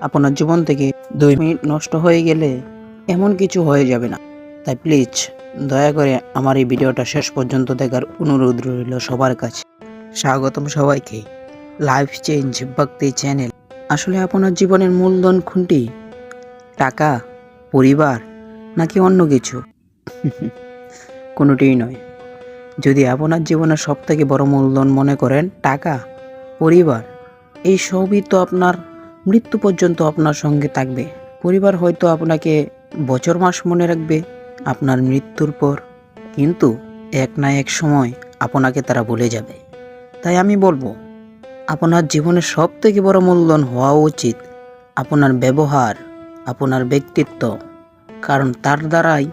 আপনার জীবন থেকে 2 মিনিট নষ্ট হয়ে গেলে এমন কিছু হয়ে যাবে না। তাই প্লিজ দয়া করে আমার এই ভিডিওটা শেষ পর্যন্ত দেখার অনুরোধ রইল সবার কাছে। স্বাগতম সবাইকে লাইফ চেঞ্জ ভক্তি চ্যানেল। আসলে আপনার জীবনের মূলধন কোনটি? টাকা, পরিবার নাকি অন্য কিছু? কোনোটিই নয়। যদি আপনার জীবনের সবথেকে বড় মূলধন মনে করেন টাকা, পরিবার, এই সবই তো আপনার মৃত্যু পর্যন্ত আপনার সঙ্গে থাকবে। পরিবার হয়তো আপনাকে বছর মাস মনে রাখবে আপনার মৃত্যুর পর, কিন্তু এক না এক সময় আপনাকে তারা ভুলে যাবে। তাই আমি বলবো, আপনার জীবনের সবথেকে বড় মূলধন হওয়া উচিত আপনার ব্যবহার, আপনার ব্যক্তিত্ব, কারণ তার দ্বারাই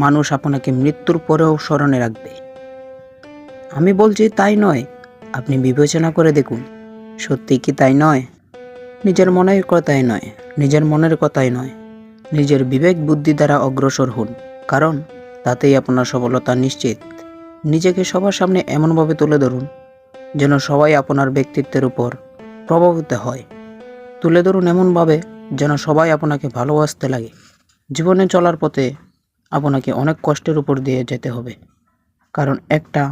মানুষ আপনাকে মৃত্যুর পরেও স্মরণে রাখবে। আমি বলছি তাই নয়, আপনি বিবেচনা করে দেখুন, সত্যি কি তাই নয়? নিজের মনের কথাই নয়, নিজের বিবেক বুদ্ধি দ্বারা অগ্রসর হন, কারণ তাতেই আপনার সফলতা নিশ্চিত। নিজেকে সবার সামনে এমনভাবে তুলে ধরুন যেন সবাই আপনার ব্যক্তিত্বের উপর প্রভাবিত হয়। তুলে ধরুন এমনভাবে যেন সবাই আপনাকে ভালোবাসতে লাগে। জীবনে চলার পথে আপনাকে অনেক কষ্টের উপর দিয়ে যেতে হবে, কারণ একটা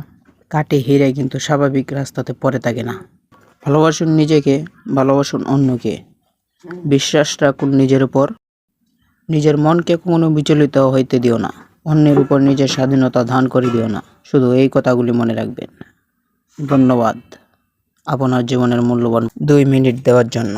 কাটে হিরে কিন্তু স্বাভাবিক রাস্তাতে পড়ে থাকে না। ভালোবাসুন নিজেকে, ভালোবাসুন অন্যকে, বিশ্বাস রাখুন নিজের উপর, নিজের মনকে কোনো বিচলিত হইতে দিও না, অন্যের উপর নিজের স্বাধীনতা দান করে দিও না। শুধু এই কথাগুলি মনে রাখবেন। ধন্যবাদ আপনার জীবনের মূল্যবান 2 মিনিট দেওয়ার জন্য।